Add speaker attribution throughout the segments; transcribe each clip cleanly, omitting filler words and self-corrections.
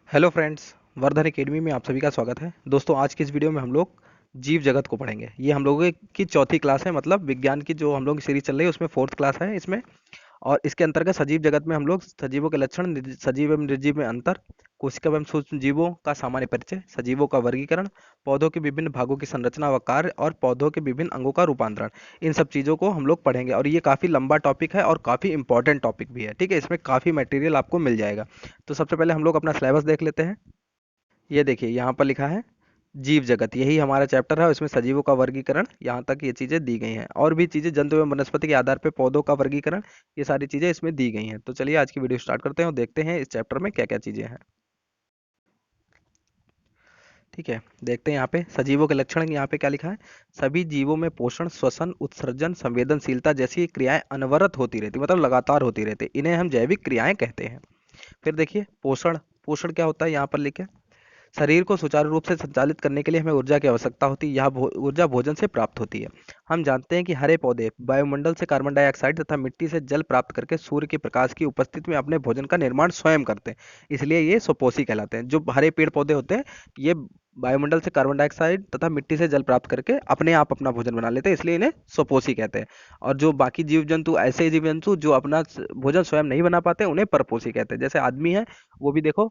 Speaker 1: Hello friends, Vardhan academy में आप सभी का स्वागत है। दोस्तों, आज की इस वीडियो में हम लोग जीव जगत को पढ़ेंगे। ये हम लोगों की चौथी क्लास है, मतलब विज्ञान की जो हम लोग की सीरीज चल रही है उसमें फोर्थ क्लास है इसमें। और इसके अंतर्गत सजीव जगत में हम लोग सजीवों के लक्षण, सजीव एवं निर्जीव में अंतर, कोशिका एवं सूक्ष्म जीवों का सामान्य परिचय, सजीवों का वर्गीकरण, पौधों के विभिन्न भागों की संरचना व कार्य और पौधों के विभिन्न अंगों का रूपांतरण, इन सब चीज़ों को हम लोग पढ़ेंगे। और ये काफ़ी लंबा टॉपिक है और काफ़ी इंपॉर्टेंट टॉपिक भी है। ठीक है, इसमें काफ़ी मटेरियल आपको मिल जाएगा। तो सबसे पहले हम लोग अपना सिलेबस देख लेते हैं। ये देखिए, यहाँ पर लिखा है जीव जगत, यही हमारा चैप्टर है और इसमें सजीवों का वर्गीकरण, यहाँ तक ये चीज़ें दी गई हैं। और भी चीज़ें जंतु एवं वनस्पति के आधार पर पौधों का वर्गीकरण, ये सारी चीज़ें इसमें दी गई हैं। तो चलिए आज की वीडियो स्टार्ट करते हैं और देखते हैं इस चैप्टर में क्या क्या चीज़ें हैं। ठीक है, देखते हैं यहाँ पे सजीवों के लक्षण। यहाँ पे क्या लिखा है? सभी जीवों में पोषण, श्वसन, उत्सर्जन, संवेदनशीलता जैसी क्रियाएं अनवरत होती रहती, मतलब लगातार होती रहती, इन्हें हम जैविक क्रियाएं कहते हैं। फिर देखिए पोषण, पोषण क्या होता है यहाँ पर लिखे। शरीर को सुचारू रूप से संचालित करने के लिए हमें ऊर्जा की आवश्यकता होती है। यह ऊर्जा भोजन से प्राप्त होती है। हम जानते हैं कि हरे पौधे वायुमंडल से कार्बन डाइऑक्साइड तथा मिट्टी से जल प्राप्त करके सूर्य के प्रकाश की उपस्थिति में अपने भोजन का निर्माण स्वयं करते हैं, इसलिए ये सुपोषी कहलाते हैं। जो हरे पेड़ पौधे होते हैं, ये वायुमंडल से कार्बन डाइऑक्साइड तथा मिट्टी से जल प्राप्त करके अपने आप अपना भोजन बना लेते हैं, इसलिए इन्हें सुपोषी कहते हैं। और जो बाकी जीव जंतु, ऐसे जीव जंतु जो अपना भोजन स्वयं नहीं बना पाते, उन्हें परपोषी कहते हैं। जैसे आदमी है, वो भी देखो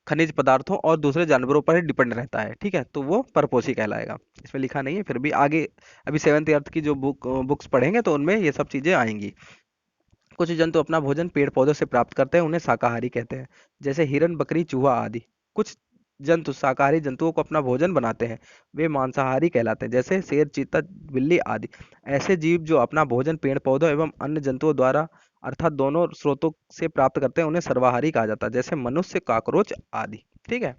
Speaker 1: खनिज पदार्थों और दूसरे जानवरों पर ही डिपेंड रहता है। ठीक है, तो वो परपोषी कहलाएगा। इसमें लिखा नहीं है, फिर भी आगे अभी सेवन्थ अर्थ की जो बुक्स पढ़ेंगे तो उनमें ये सब चीजें आएंगी। कुछ जंतु अपना भोजन पेड़ पौधों से प्राप्त करते हैं, उन्हें शाकाहारी कहते हैं। जैसे हिरन, बकरी, चूहा आदि। कुछ जंतु शाकाहारी जंतुओं को अपना भोजन बनाते हैं, वे मांसाहारी कहलाते हैं। जैसे शेर, चीता, बिल्ली आदि। ऐसे जीव जो अपना भोजन पेड़ पौधों एवं अन्य जंतुओं द्वारा, अर्थात दोनों स्रोतों से प्राप्त करते हैं, उन्हें सर्वाहारी कहा जाता है। जैसे मनुष्य, काकरोच आदि। ठीक है,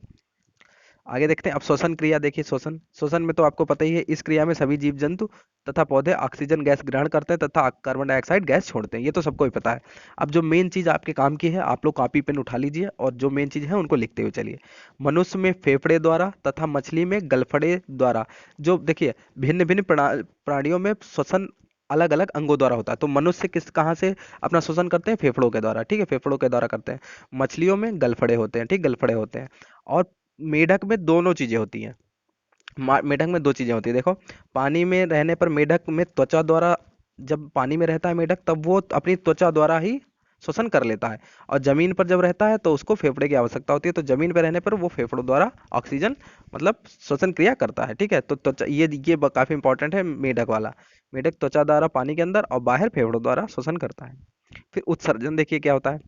Speaker 1: आगे देखते हैं। अब श्वसन क्रिया देखिए। श्वसन, श्वसन में तो आपको पता ही है, इस क्रिया में सभी जीव जंतु तथा पौधे ऑक्सीजन गैस ग्रहण करते हैं तथा कार्बन डाइऑक्साइड गैस छोड़ते हैं, ये तो सबको ही पता है। अब जो मेन चीज आपके काम की है, आप लोग कॉपी पेन उठा लीजिए और जो मेन चीज है उनको लिखते हुए चलिए। मनुष्य में फेफड़े द्वारा तथा मछली में गलफड़े द्वारा। जो देखिए, भिन्न भिन्न प्राणियों में श्वसन अलग अलग अंगों द्वारा होता है। तो मनुष्य किस कहाँ से अपना श्वसन करते हैं? फेफड़ों के द्वारा। ठीक है, फेफड़ों के द्वारा करते हैं। मछलियों में गलफड़े होते हैं। ठीक, गलफड़े होते हैं। और मेढक में दोनों चीजें होती हैं। मेढक में दो चीजें होती है, देखो। पानी में रहने पर मेढक में त्वचा द्वारा, जब पानी में रहता है मेढक, तब वो अपनी त्वचा द्वारा ही श्वसन कर लेता है। और जमीन पर जब रहता है तो उसको फेफड़े की आवश्यकता होती है, तो जमीन पर रहने पर वो फेफड़ों द्वारा ऑक्सीजन, मतलब श्वसन क्रिया करता है। ठीक है, तो त्वचा, ये काफी इंपॉर्टेंट है मेढक वाला। मेढक त्वचा द्वारा पानी के अंदर और बाहर फेफड़ों द्वारा श्वसन करता है। फिर उत्सर्जन देखिए क्या होता है।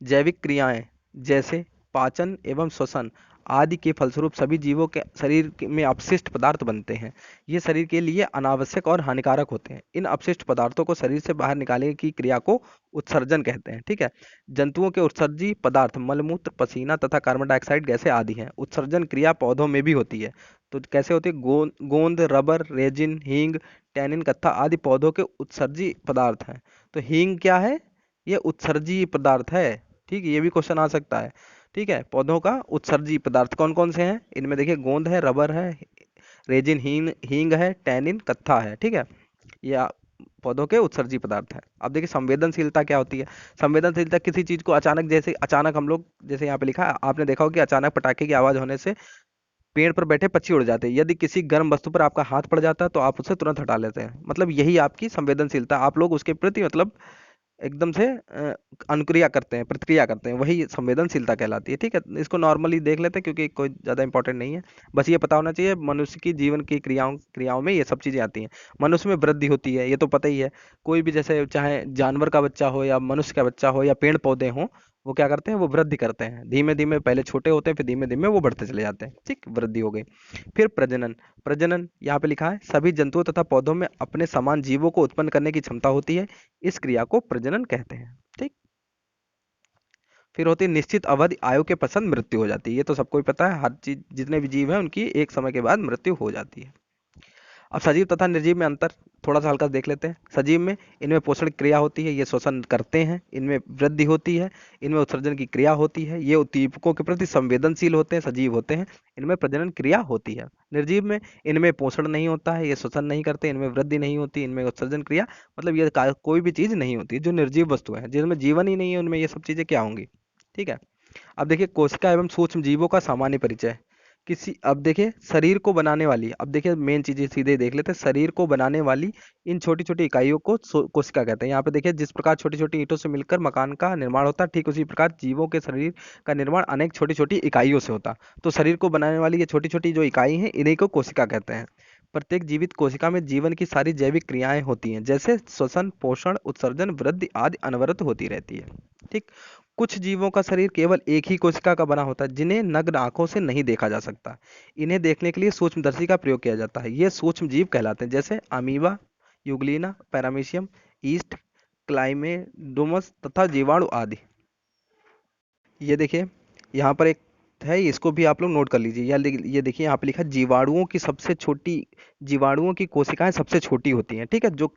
Speaker 1: जैविक क्रियाएं जैसे पाचन एवं श्वसन आदि के फलस्वरूप सभी जीवों के शरीर में अपशिष्ट पदार्थ बनते हैं। ये शरीर के लिए अनावश्यक और हानिकारक होते हैं। इन अपशिष्ट पदार्थों को शरीर से बाहर निकालने की क्रिया को उत्सर्जन कहते हैं। ठीक है, जंतुओं के उत्सर्जी पदार्थ मलमूत्र, पसीना तथा कार्बन डाइऑक्साइड गैसें आदि हैं। उत्सर्जन क्रिया पौधों में भी होती है। तो कैसे होती है? गोंद, रबर, रेजिन, हींग, टैनिन, कत्था आदि पौधों के उत्सर्जी पदार्थ हैं। तो हींग क्या है? ये उत्सर्जी पदार्थ है। ठीक है, ये भी क्वेश्चन आ सकता है। ठीक है, पौधों का उत्सर्जी पदार्थ कौन कौन से हैं? इनमें देखिए, गोंद है, रबर है, रेजिन, हींग हींग है, टैनिन, कत्था है। ठीक है, ये पौधों के उत्सर्जी पदार्थ हैं। अब देखिए संवेदनशीलता क्या होती है। संवेदनशीलता किसी चीज को अचानक, जैसे अचानक हम लोग, जैसे यहाँ पे लिखा है, आपने देखा होगा कि अचानक पटाखे की आवाज होने से पेड़ पर बैठे पक्षी उड़ जाते हैं। यदि किसी गर्म वस्तु पर आपका हाथ पड़ जाता है तो आप उसे तुरंत हटा लेते हैं। मतलब यही आपकी संवेदनशीलता, आप लोग उसके प्रति, मतलब एकदम से अनुक्रिया करते हैं, प्रतिक्रिया करते हैं, वही संवेदनशीलता कहलाती है। ठीक है, इसको नॉर्मली देख लेते हैं क्योंकि कोई ज़्यादा इंपॉर्टेंट नहीं है। बस ये पता होना चाहिए मनुष्य की जीवन की क्रियाओं क्रियाओं में ये सब चीज़ें आती हैं। मनुष्य में वृद्धि होती है, ये तो पता ही है। कोई भी, जैसे चाहे जानवर का बच्चा हो या मनुष्य का बच्चा हो या पेड़ पौधे हों, वो क्या करते हैं? वो वृद्धि करते हैं। धीमे धीमे पहले छोटे होते हैं, फिर धीमे धीमे वो बढ़ते चले जाते हैं। ठीक, वृद्धि हो गई। फिर प्रजनन। प्रजनन यहाँ पे लिखा है, सभी जंतुओं तथा पौधों में अपने समान जीवों को उत्पन्न करने की क्षमता होती है। इस क्रिया को प्रजनन कहते हैं। ठीक, फिर होती है निश्चित अवधि आयु के पश्चात मृत्यु हो जाती है। ये तो सबको ही पता है, हर चीज, जितने भी जीव हैं उनकी एक समय के बाद मृत्यु हो जाती है। अब सजीव तथा निर्जीव में अंतर थोड़ा सा हल्का देख लेते हैं। सजीव में, इनमें पोषण क्रिया होती है, ये श्वसन करते हैं, इनमें वृद्धि होती है, इनमें उत्सर्जन की क्रिया होती है, ये उद्दीपकों के प्रति संवेदनशील होते हैं, सजीव होते हैं, इनमें प्रजनन क्रिया होती है। निर्जीव में, इनमें पोषण नहीं होता है, ये श्वसन नहीं करते, इनमें वृद्धि नहीं होती, इनमें उत्सर्जन क्रिया, मतलब कोई भी चीज नहीं होती। जो निर्जीव वस्तु है, जिनमें जीवन ही नहीं है, उनमें ये सब चीजें क्या होंगी? ठीक है, अब देखिए कोशिका एवं सूक्ष्म जीवों का सामान्य परिचय। अब देखिए शरीर को बनाने वाली, अब देखिए मेन चीजें सीधे देख लेते हैं। शरीर को बनाने वाली इन छोटी छोटी इकाइयों को कोशिका कहते हैं। यहाँ पे देखिए जिस प्रकार छोटी छोटी ईंटों से मिलकर मकान का निर्माण होता है, ठीक उसी प्रकार जीवों के शरीर का निर्माण अनेक छोटी छोटी इकाइयों से होता है। तो शरीर को बनाने वाली ये छोटी छोटी जो इकाई हैं इन्हीं को कोशिका कहते हैं। प्रत्येक जीवित कोशिका में जीवन की सारी जैविक क्रियाएं होती हैं, जैसे श्वसन, पोषण, उत्सर्जन, वृद्धि आदि अनवरत होती रहती है। ठीक। कुछ जीवों का शरीर केवल एक ही कोशिका का बना होता है, जिन्हें नग्न आंखों से नहीं देखा जा सकता। इन्हें देखने के लिए सूक्ष्मदर्शी का प्रयोग किया जाता है। ये सूक्ष्म जीव कहलाते हैं, जैसे अमीबा, यूग्लिना, पैरामीशियम, ईस्ट, क्लाइमेडोमस तथा जीवाणु आदि। ये देखिए यहाँ पर एक है, इसको भी आप लोग नोट कर लीजिए। ये देखिए यहाँ पे लिखा है जीवाणुओं की सबसे छोटी, जीवाणुओं की कोशिकाएं सबसे छोटी होती हैं। ठीक है, जो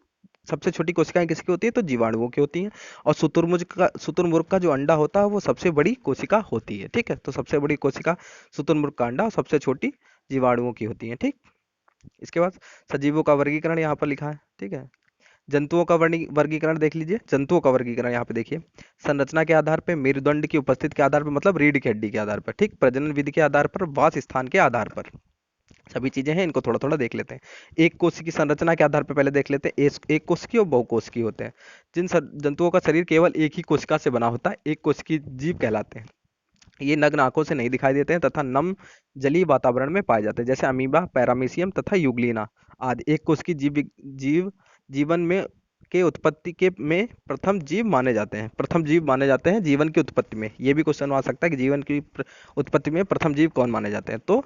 Speaker 1: सबसे छोटी कोशिकाएं किसकी होती है, तो जीवाणुओं की होती हैं। और शुतुरमुर्ग का जो अंडा होता है वो सबसे बड़ी कोशिका होती है। ठीक है, तो सबसे बड़ी कोशिका शुतुरमुर्ग का अंडा और सबसे छोटी जीवाणुओं की होती है। ठीक। इसके बाद सजीवों का वर्गीकरण यहाँ पर लिखा है। ठीक है, जंतुओं का वर्गीकरण देख लीजिए। जंतुओं का वर्गीकरण यहाँ पे देखिए, संरचना के आधार पर, मेरुदंड की उपस्थिति के आधार पर, मतलब रीढ़ की हड्डी के आधार पर। ठीक, प्रजनन विधि के आधार पर, वास स्थान के आधार पर, सभी चीजें हैं, इनको थोड़ा थोड़ा देख लेते हैं। एक कोशिकी की संरचना के आधार पर पहले देख लेते हैं। एक कोशिकीय और बहुकोशिकीय होते हैं। जंतुओं का शरीर केवल एक ही कोशिका से बना होता है, एक कोशिकीय जीव कहलाते हैं। ये नग्न आंखों से नहीं दिखाई देते हैं तथा नम जलीय वातावरण में पाए जाते हैं, जैसे अमीबा, पैरामीशियम तथा यूग्लिना आदि। एक कोशिकीय जीव जीवन में के उत्पत्ति के में प्रथम जीव माने जाते हैं। प्रथम जीव माने जाते हैं जीवन की उत्पत्ति में। ये भी क्वेश्चन आ सकता है कि जीवन की उत्पत्ति में प्रथम जीव कौन माने जाते हैं, तो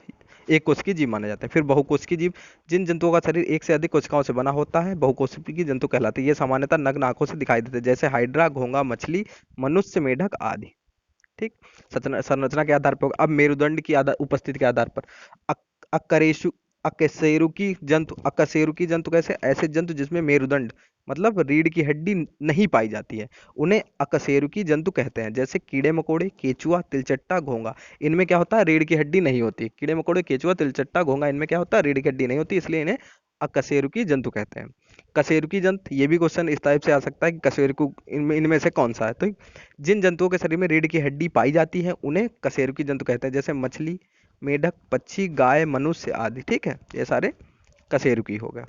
Speaker 1: एक कोशिकीय जीव माने जाते हैं। फिर बहुकोशिकीय जीव, जिन जंतुओं का शरीर एक से अधिक कोशिकाओं से बना होता है, बहुकोशिकीय जंतु कहलाते हैं। ये सामान्यतः नग्न आंखों से दिखाई देते हैं, जैसे हाइड्रा, घोंगा मछली, मनुष्य, मेढक आदि। ठीक। संरचना के आधार पर, अब मेरुदंड की उपस्थिति के आधार पर, अकरेशु अकशेरुकी जंतु कैसे, ऐसे जंतु जिसमें मेरुदंड मतलब रीढ़ की हड्डी नहीं पाई जाती है, उन्हें अकशेरुकी जंतु कहते हैं। जैसे कीड़े मकोड़े, केचुआ, तिलचट्टा, घोंगा, इनमें क्या होता है, रीढ़ की हड्डी नहीं होती। कीड़े मकोड़े, केचुआ, तिलचट्टा, घोंगा, इनमें क्या होता है, रीढ़ की हड्डी नहीं होती, इसलिए इन्हें अकशेरुकी जंतु कहते हैं। कशेरुकी जंतु, ये भी क्वेश्चन इस टाइप से आ सकता है कि कशेरुकी इनमें से कौन सा है। तो जिन जंतुओं के शरीर में रीढ़ की हड्डी पाई जाती है उन्हें कशेरुकी जंतु कहते हैं, जैसे मछली, मेढक, पक्षी, गाय, मनुष्य आदि। ठीक है, ये सारे कशेरुकी हो गए।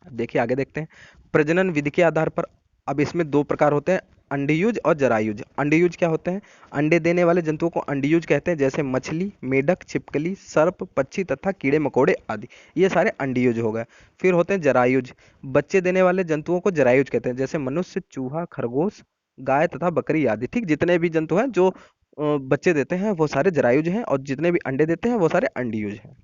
Speaker 1: अब देखिए आगे देखते हैं, प्रजनन विधि के आधार पर। अब इसमें दो प्रकार होते हैं, अंडीयुज और जरायुज। अंडीयुज क्या होते हैं, अंडे देने वाले जंतुओं को अंडीयुज कहते हैं, जैसे मछली, मेढक, छिपकली, सर्प, पक्षी तथा कीड़े मकोड़े आदि। ये सारे अंडीयुज हो गए। फिर होते हैं जरायुज, बच्चे देने वाले जंतुओं को जरायुज कहते हैं, जैसे मनुष्य, चूहा, खरगोश, गाय तथा बकरी आदि। ठीक, जितने भी जंतु हैं जो बच्चे देते हैं वो सारे जरायुज हैं, और जितने भी अंडे देते हैं वो सारे अंडीयुज हैं।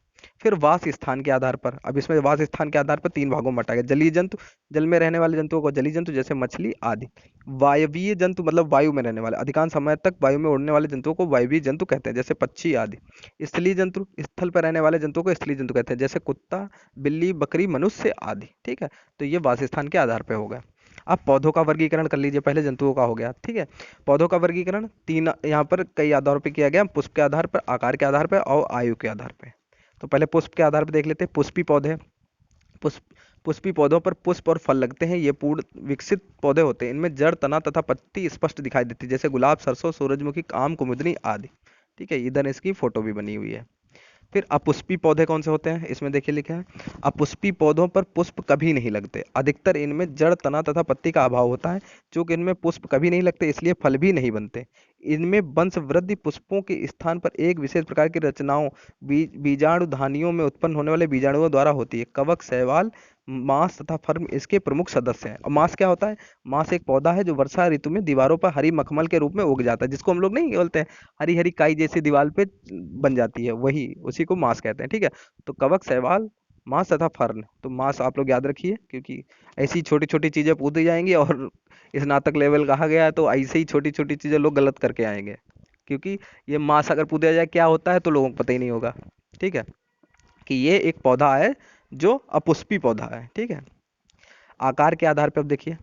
Speaker 1: फिर वास स्थान के आधार पर, अब इसमें वास स्थान के आधार पर तीन भागों में बांटा गया। जलीय जंतु, जल में रहने वाले जंतुओं को जलीय जंतु, जैसे मछली आदि। वायवीय जंतु, मतलब वायु में रहने वाले, अधिकांश समय तक वायु में उड़ने वाले जंतुओं को वायवीय जंतु कहते हैं, जैसे पक्षी आदि। स्थलीय जंतु, स्थल पर रहने वाले जंतुओं को स्थलीय जंतु कहते हैं, जैसे कुत्ता, बिल्ली, बकरी, मनुष्य आदि। ठीक है, तो ये वास स्थान के आधार पर होगा। अब पौधों का वर्गीकरण कर लीजिए, पहले जंतुओं का हो गया। ठीक है, पौधों का वर्गीकरण तीन यहाँ पर कई आधारों पर किया गया, पुष्प के आधार पर, आकार के आधार पर और आयु के आधार पर। तो पहले पुष्प के आधार पर देख लेते हैं। पुष्पी पौधे, पुष्प पुष्पी पौधों पर पुष्प और फल लगते हैं। ये पूर्ण विकसित पौधे होते हैं, इनमें जड़, तना तथा पत्ती स्पष्ट दिखाई देती है, जैसे गुलाब, सरसों, सूरजमुखी, आम, कुमुदनी आदि। ठीक है, इधर इसकी फोटो भी बनी हुई है। फिर अपुष्पी पौधे कौन से होते हैं, इसमें देखिए लिखा है, अपुष्पी पौधों पर पुष्प कभी नहीं लगते। अधिकतर इनमें जड़, तना तथा पत्ती का अभाव होता है। चूंकि इनमें पुष्प कभी नहीं लगते, इसलिए फल भी नहीं बनते। इनमें वंश वृद्धि पुष्पों के स्थान पर एक विशेष प्रकार की रचनाओं, बीजाणुधानियों में उत्पन्न होने वाले बीजाणुओं द्वारा होती है। कवक, शैवाल, मांस तथा फर्म इसके प्रमुख सदस्य हैं। और मांस क्या होता है, मांस एक पौधा है जो वर्षा ऋतु में दीवारों पर हरी मखमल के रूप में उग जाता है, जिसको हम लोग नहीं बोलते हैं हरी हरी काई जैसी दीवार पे बन जाती है, वही उसी को मांस कहते हैं। ठीक है, तो कवक, शैवाल, मांस तथा फर्न। तो मांस आप लोग याद रखिए, क्योंकि ऐसी छोटी छोटी चीजें पूछी जाएंगी, और स्नातक लेवल कहा गया है तो ऐसे ही छोटी छोटी चीजें लोग गलत करके आएंगे, क्योंकि ये मांस अगर पूछा जाए क्या होता है तो लोगों को पता ही नहीं होगा। ठीक है, कि ये एक पौधा है जो अपुष्पी पौधा है। ठीक है, आकार के आधार पर अब देखिए,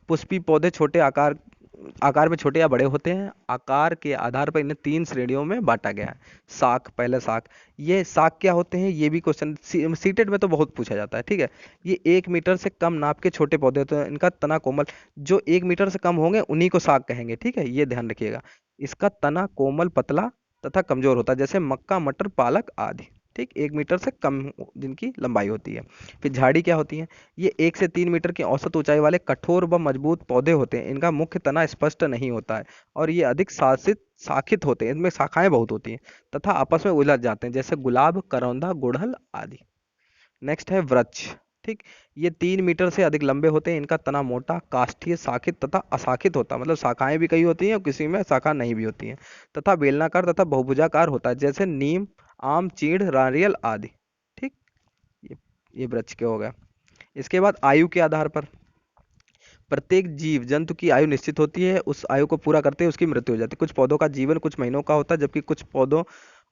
Speaker 1: पुष्पी पौधे छोटे आकार में छोटे या बड़े होते हैं। आकार के आधार पर इन्हें तीन श्रेणियों में बांटा गया है। शाक, पहले शाक, ये शाक क्या होते हैं, ये भी क्वेश्चन सीटेट में तो बहुत पूछा जाता है। ठीक है, ये 1 मीटर से कम नाप के छोटे पौधे होते हैं, इनका तना कोमल, जो 1 मीटर से कम होंगे उन्हीं को शाक कहेंगे। ठीक है, ये ध्यान रखिएगा। इसका तना कोमल, पतला तथा कमजोर होता है, जैसे मक्का, मटर, पालक आदि। ठीक, 1 मीटर से कम जिनकी लंबाई होती है। फिर झाड़ी क्या होती है? ये 1 से 3 मीटर की औसत ऊंचाई वाले कठोर व मजबूत पौधे होते हैं। इनका मुख्य तना स्पष्ट नहीं होता है और ये अधिक शाखित होते हैं, इनमें शाखाएं बहुत होती हैं तथा आपस में उलझ जाते हैं, जैसे गुलाब, करौंदा, गुड़हल आदि। नेक्स्ट है वृक्ष। ठीक, ये 3 मीटर से अधिक लंबे होते हैं। इनका तना मोटा, काष्ठीय, शाखित तथा अशाखित होता है, मतलब शाखाएं भी कई होती हैं और किसी में शाखा नहीं भी होती हैं, तथा बेलनाकार तथा बहुभुजाकार होता है, जैसे नीम, आम, चीड़, नारियल आदि। ठीक, ये ये वृक्ष के हो गया। इसके बाद आयु के आधार पर प्रत्येक जीव जंतु की आयु निश्चित होती है, उस आयु को पूरा करते ही उसकी मृत्यु हो जाती है। कुछ पौधों का जीवन कुछ महीनों का होता है, जबकि कुछ पौधों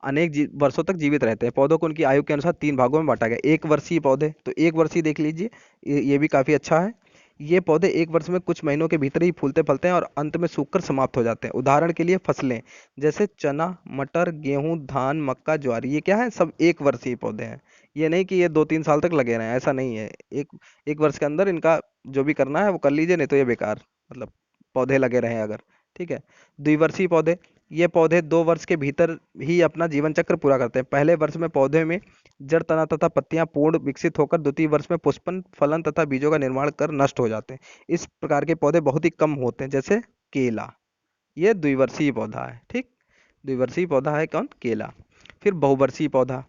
Speaker 1: अनेक वर्षों तक जीवित रहते हैं। पौधों को उनकी आयु के अनुसार 3 भागों में बांटा गया। 1 वर्षीय पौधे, तो 1 वर्षीय देख लीजिए, ये भी काफी अच्छा है। ये पौधे 1 वर्ष में कुछ महीनों के भीतर ही फूलते फलते हैं और अंत में सूखकर समाप्त हो जाते हैं। उदाहरण के लिए फसलें जैसे चना, मटर, गेहूं, धान, मक्का, ज्वार, ये क्या है? सब 1 वर्षीय पौधे हैं। ये नहीं कि ये 2-3 साल तक लगे रहें, ऐसा नहीं है। एक एक वर्ष के अंदर इनका जो भी करना है वो कर लीजिए, नहीं तो ये बेकार, मतलब पौधे लगे रहें अगर। ठीक है। द्विवर्षीय पौधे, ये पौधे 2 वर्ष के भीतर ही अपना जीवन चक्र पूरा करते हैं। पहले वर्ष में पौधे में जड़, तना तथा पत्तियां पूर्ण विकसित होकर द्वितीय वर्ष में पुष्पन, फलन तथा बीजों का निर्माण कर नष्ट हो जाते हैं। इस प्रकार के पौधे बहुत ही कम होते हैं, जैसे केला, ये द्विवर्षीय पौधा है। ठीक, द्विवर्षीय पौधा है कौन? केला। फिर बहुवर्षीय पौधा,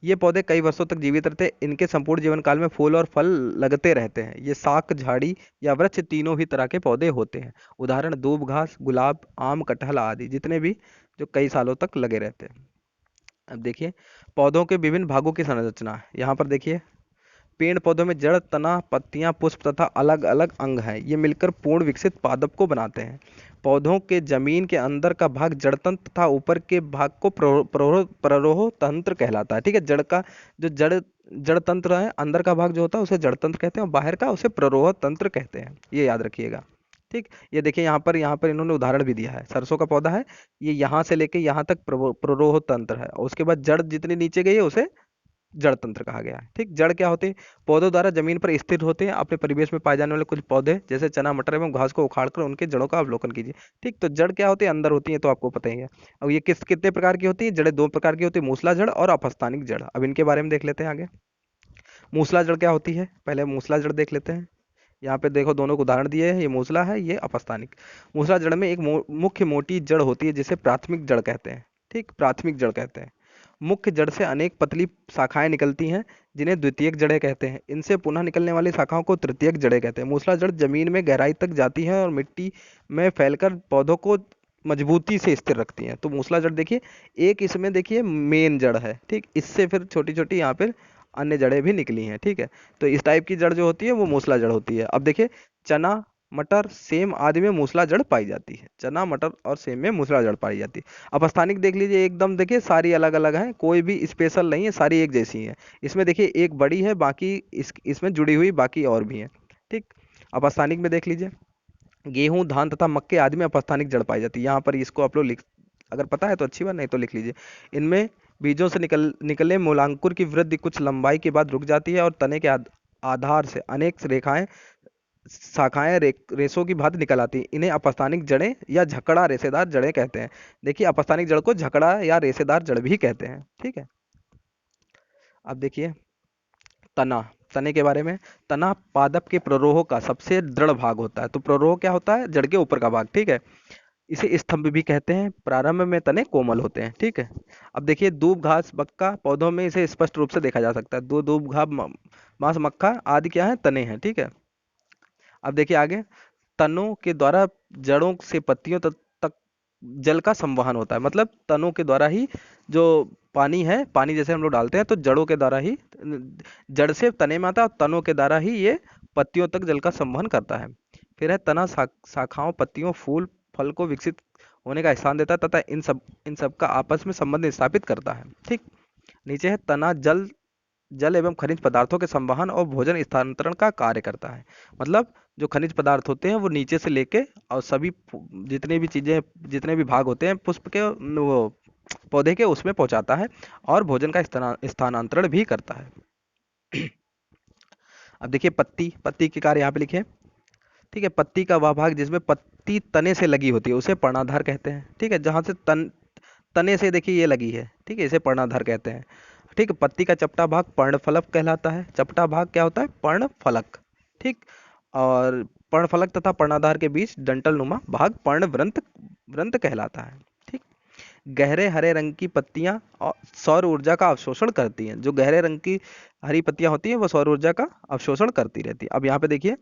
Speaker 1: ये पौधे कई वर्षों तक जीवित रहते हैं। इनके संपूर्ण जीवन काल में फूल और फल लगते रहते हैं। ये शाक, झाड़ी या वृक्ष तीनों ही तरह के पौधे होते हैं। उदाहरण दूब घास, गुलाब, आम, कटहल आदि, जितने भी जो कई सालों तक लगे रहते हैं। अब देखिए पौधों के विभिन्न भागों की संरचना। यहाँ पर देखिए पेड़ पौधों में जड़, तना, पत्तियां, पुष्प तथा अलग अलग अंग हैं। ये मिलकर पूर्ण विकसित पादप को बनाते हैं। पौधों के जमीन के अंदर का भाग जड़ तंत्र तथा ऊपर के भाग को प्ररोह तंत्र कहलाता है। ठीक है, जड़ का जो जड़ तंत्र है, अंदर का भाग जो होता है उसे जड़ तंत्र कहते हैं और बाहर का उसे प्ररोह तंत्र कहते हैं, ये याद रखिएगा। ठीक, ये देखिए यहाँ पर इन्होंने उदाहरण भी दिया है। सरसों का पौधा है, ये यहाँ से लेके यहाँ तक प्ररोह तंत्र है, और उसके बाद जड़ जितनी नीचे गई है उसे जड़ तंत्र कहा गया है। ठीक, जड़ क्या होते हैं? पौधों द्वारा जमीन पर स्थिर होते हैं। अपने परिवेश में पाए जाने वाले कुछ पौधे जैसे चना, मटर एवं घास को उखाड़कर उनके जड़ों का अवलोकन कीजिए। ठीक, तो जड़ क्या होती है? अंदर होती है, तो आपको पता ही है। अब ये कितने प्रकार की होती है? जड़ें 2 प्रकार की होती है, मूसला जड़ और अपस्थानिक जड़। अब इनके बारे में देख लेते हैं आगे। मूसला जड़ क्या होती है? पहले मूसला जड़ देख लेते हैं। यहाँ पे देखो दोनों को उदाहरण दिए हैं, ये मूसला है, ये अपस्थानिक। मूसला जड़ में एक मुख्य मोटी जड़ होती है जिसे प्राथमिक जड़ कहते हैं। ठीक, प्राथमिक जड़ कहते हैं। मुख्य जड़ से अनेक पतली शाखाएं निकलती हैं, जिन्हें द्वितीयक जड़ें कहते हैं। इनसे पुनः निकलने वाली शाखाओं को तृतीयक जड़ें कहते हैं। मूसला जड़ जमीन में गहराई तक जाती है और मिट्टी में फैलकर पौधों को मजबूती से स्थिर रखती हैं। तो मूसला जड़ देखिए, एक इसमें देखिए मेन जड़ है। ठीक, इससे फिर छोटी छोटी यहाँ पे अन्य जड़ें भी निकली हैं। ठीक है, तो इस टाइप की जड़ जो होती है वो मूसला जड़ होती है। अब देखिए चना, मटर, सेम आदि में मूसला जड़ पाई जाती है। चना, मटर और सेम में मूसला जड़ पाई जाती है। अपस्थानिक देख लीजिए, एकदम देखिए सारी अलग अलग हैं, कोई भी स्पेशल नहीं है, सारी एक जैसी हैं। इसमें देखिए एक बड़ी है, बाकी इसमें जुड़ी हुई बाकी और भी हैं। ठीक, अपस्थानिक में देख लीजिए गेहूं, धान तथा मक्के आदि में अपस्थानिक जड़ पाई जाती है। यहाँ पर इसको आप लोग लिख, अगर पता है तो अच्छी बात, नहीं तो लिख लीजिए। इनमें बीजों से निकले मूलांकुर की वृद्धि कुछ लंबाई के बाद रुक जाती है और तने के आधार से अनेक रेखाएं, शाखाएं रेशों की भांति निकल आती है। इन्हें अपस्थानिक जड़ें या झकड़ा रेशेदार जड़ें कहते हैं। देखिए अपस्थानिक जड़ को झकड़ा या रेशेदार जड़ भी कहते हैं। ठीक है, अब देखिए तना, तने के बारे में। तना पादप के प्ररोह का सबसे दृढ़ भाग होता है। तो प्ररोह क्या होता है? जड़ के ऊपर का भाग। ठीक है, इसे स्तंभ भी कहते हैं। प्रारंभ में तने कोमल होते हैं। ठीक है, अब देखिए दूब घास, मक्का पौधों में इसे स्पष्ट रूप से देखा जा सकता है। दो दूब घास, मांस, मक्खा आदि क्या है? तने हैं। ठीक है, अब देखिए आगे, तनों के द्वारा जड़ों से पत्तियों तक जल का संवहन होता है। मतलब तनों के द्वारा ही जो पानी है, पानी जैसे हम लोग डालते हैं तो जड़ों के द्वारा ही, जड़ से तने में आता है और तनों के द्वारा ही ये पत्तियों तक जल का संवहन करता है। फिर है तना शाखाओं, पत्तियों, फूल, फल को विकसित होने का स्थान देता है तथा इन सब का आपस में संबंध स्थापित करता है। ठीक, नीचे है तना जल जल एवं खनिज पदार्थों के संवहन और भोजन स्थानांतरण का कार्य करता है। मतलब जो खनिज पदार्थ होते हैं वो नीचे से लेके और सभी जितने भी चीजें, जितने भी भाग होते हैं पुष्प के, वो पौधे के, उसमें पहुंचाता है और भोजन का स्थानांतरण भी करता है। अब देखिए पत्ती, पत्ती के कार्य यहाँ पे लिखे। ठीक है, पत्ती का वह भाग जिसमें पत्ती तने से लगी होती है उसे पर्णाधार कहते हैं। ठीक है, जहां से तने से देखिए ये लगी है, ठीक है, इसे पर्णाधार कहते हैं। ठीक है, पत्ती का चपटा भाग पर्णफलक कहलाता है। चपटा भाग क्या होता है? पर्णफलक। ठीक। और पर्णफलक तथा पर्णाधार के बीच डंठल नुमा भाग पर्णवृंत वृंत कहलाता है। ठीक। गहरे हरे रंग की पत्तियां और सौर ऊर्जा का अवशोषण करती हैं। जो गहरे रंग की हरी पत्तियां होती हैं वो सौर ऊर्जा का अवशोषण करती रहती है। अब यहाँ पे देखिए,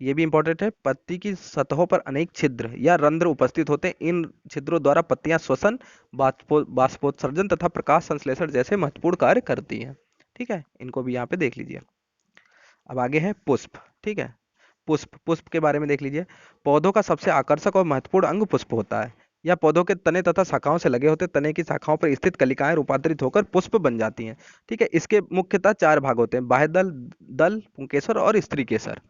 Speaker 1: ये भी इंपॉर्टेंट है, पत्ती की सतहों पर अनेक छिद्र या रंध्र उपस्थित होते हैं। इन छिद्रों द्वारा पत्तियां श्वसन, बाष्पोत्सर्जन तथा प्रकाश संश्लेषण जैसे महत्वपूर्ण कार्य करती हैं। ठीक है, इनको भी यहाँ पे देख लीजिए। अब आगे है पुष्प। ठीक है, पुष्प पुष्प के बारे में देख लीजिए। पौधों का सबसे आकर्षक और महत्वपूर्ण अंग पुष्प होता है। यह पौधों के तने तथा शाखाओं से लगे होते तने की शाखाओं पर स्थित कलिकाएं रूपांतरित होकर पुष्प बन जाती हैं। ठीक है, इसके मुख्यतः चार भाग होते हैं: बाह्य दल, दल, पुंकेसर और स्त्री केसर।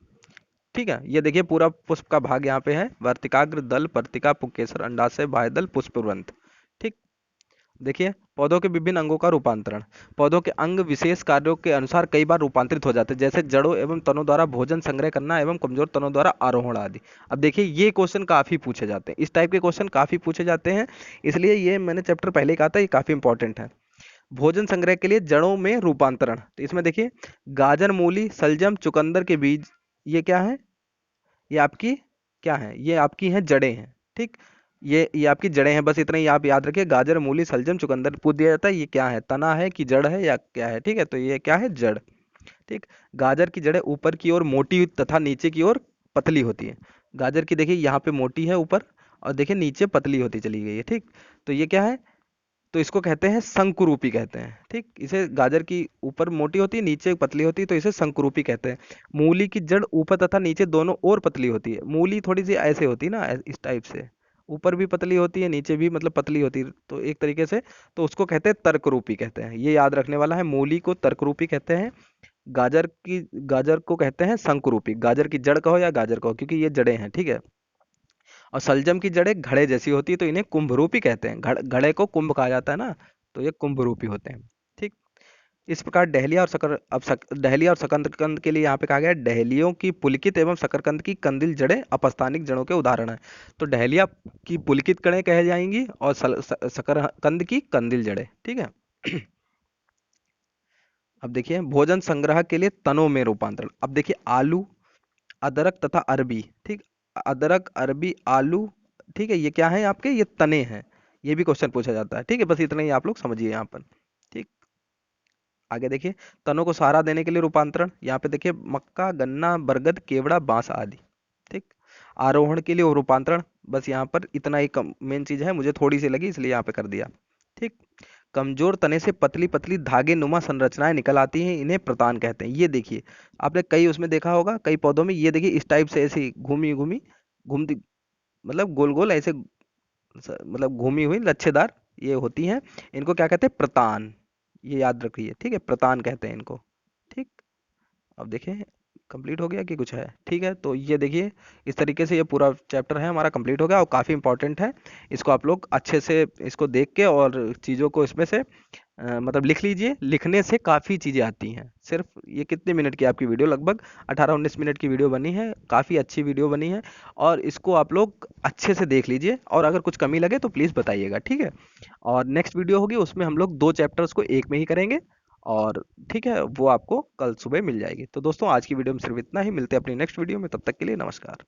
Speaker 1: ठीक है, ये देखिए पूरा पुष्प का भाग यहाँ पे है: वर्तिकाग्र, दल, पर्तिका, पुंकेसर, अंडाशय, बाह्यदल, पुष्पवृंत। ठीक। देखिए पौधों के विभिन्न अंगों का रूपांतरण। पौधों के अंग विशेष कार्यों के अनुसार कई बार रूपांतरित हो जाते हैं, जैसे जड़ों एवं तनों द्वारा भोजन संग्रह करना एवं कमजोर तनों द्वारा आरोहण आदि। अब देखिए ये क्वेश्चन काफी पूछे जाते हैं, इस टाइप के क्वेश्चन काफी पूछे जाते हैं, इसलिए ये मैंने चैप्टर पहले ही कहा था, ये काफी इंपॉर्टेंट है। भोजन संग्रह के लिए जड़ों में रूपांतरण, तो इसमें देखिए गाजर, मूली, सलजम, चुकंदर के बीज, ये क्या है? ये आपकी क्या है? ये आपकी हैं जड़ें हैं। ठीक। ये आपकी जड़ें हैं, बस इतना ही आप याद रखिए। गाजर, मूली, सलजम, चुकंदर पूछ दिया जाता है, ये क्या है? तना है कि जड़ है या क्या है? ठीक है, तो ये क्या है? जड़। ठीक। गाजर की जड़ें ऊपर की ओर मोटी तथा नीचे की ओर पतली होती है। गाजर की देखिए यहाँ पे मोटी है ऊपर, और देखिए नीचे पतली होती चली गई है। ठीक। तो ये क्या है? तो इसको कहते हैं शंकुरूपी कहते हैं। ठीक, इसे गाजर की ऊपर मोटी होती है, नीचे पतली होती है, तो इसे शंकुरूपी कहते हैं। मूली की जड़ ऊपर तथा नीचे दोनों ओर पतली होती है। मूली थोड़ी सी ऐसे होती है ना, इस टाइप से, ऊपर भी पतली होती है, नीचे भी मतलब पतली होती है, तो एक तरीके से, तो उसको कहते हैं तर्करूपी कहते हैं। ये याद रखने वाला है, मूली को तर्करूपी कहते हैं, गाजर को कहते हैं शंकुरूपी। गाजर की जड़ कहो या गाजर कहो, क्योंकि ये जड़ें हैं। ठीक है। और सलजम की जड़ें घड़े जैसी होती है, तो इन्हें कुंभरूपी कहते हैं। घड़े को कुंभ कहा जाता है ना, तो ये कुंभरूपी होते हैं। ठीक। इस प्रकार डहलिया और डहलिया और शकरकंद के लिए यहाँ पे कहा गया है, डहलियों की पुलकित एवं शकरकंद की कंदिल जड़ें अपस्थानिक जड़ों के उदाहरण है। तो डहलिया की पुलकित जड़ें कह जाएंगी और शकरकंद की कंदिल जड़ें। ठीक है। अब देखिए भोजन संग्रह के लिए तनों में रूपांतरण। अब देखिए आलू, अदरक तथा अरबी। ठीक। अदरक, अरबी, आलू, ठीक है, ये क्या है आपके? ये तने हैं। ये भी क्वेश्चन पूछा जाता है। ठीक है, बस इतना ही आप लोग समझिए यहाँ पर। ठीक। आगे देखिए तनों को सहारा देने के लिए रूपांतरण। यहाँ पे देखिए मक्का, गन्ना, बरगद, केवड़ा, बांस आदि। ठीक। आरोहण के लिए रूपांतरण, बस यहाँ पर इतना ही मेन चीज है, मुझे थोड़ी सी लगी इसलिए यहाँ पे कर दिया। ठीक। कमजोर तने से पतली पतली धागे नुमा संरचनाएं निकल आती हैं, इन्हें प्रतान कहते हैं। ये देखिए आपने कई उसमें देखा होगा, कई पौधों में, ये देखिए इस टाइप से ऐसी घूमी घूमी घूमती, मतलब गोल गोल ऐसे, मतलब घूमी हुई लच्छेदार ये होती हैं। इनको क्या कहते हैं? प्रतान। ये याद रखिए। ठीक है, प्रतान कहते हैं इनको। ठीक। अब देखिए कंप्लीट हो गया कि कुछ है? ठीक है, तो ये देखिए इस तरीके से ये पूरा चैप्टर है हमारा कंप्लीट हो गया, और काफ़ी इंपॉर्टेंट है। इसको आप लोग अच्छे से इसको देख के और चीज़ों को इसमें से मतलब लिख लीजिए। लिखने से काफ़ी चीज़ें आती हैं। सिर्फ ये कितने मिनट की आपकी वीडियो? लगभग 18-19 मिनट की वीडियो बनी है, काफ़ी अच्छी वीडियो बनी है, और इसको आप लोग अच्छे से देख लीजिए, और अगर कुछ कमी लगे तो प्लीज़ बताइएगा। ठीक है। और नेक्स्ट वीडियो होगी उसमें हम लोग 2 चैप्टर्स को एक में ही करेंगे, और ठीक है, वो आपको कल सुबह मिल जाएगी। तो दोस्तों आज की वीडियो में सिर्फ इतना ही, मिलते हैं अपनी नेक्स्ट वीडियो में, तब तक के लिए नमस्कार।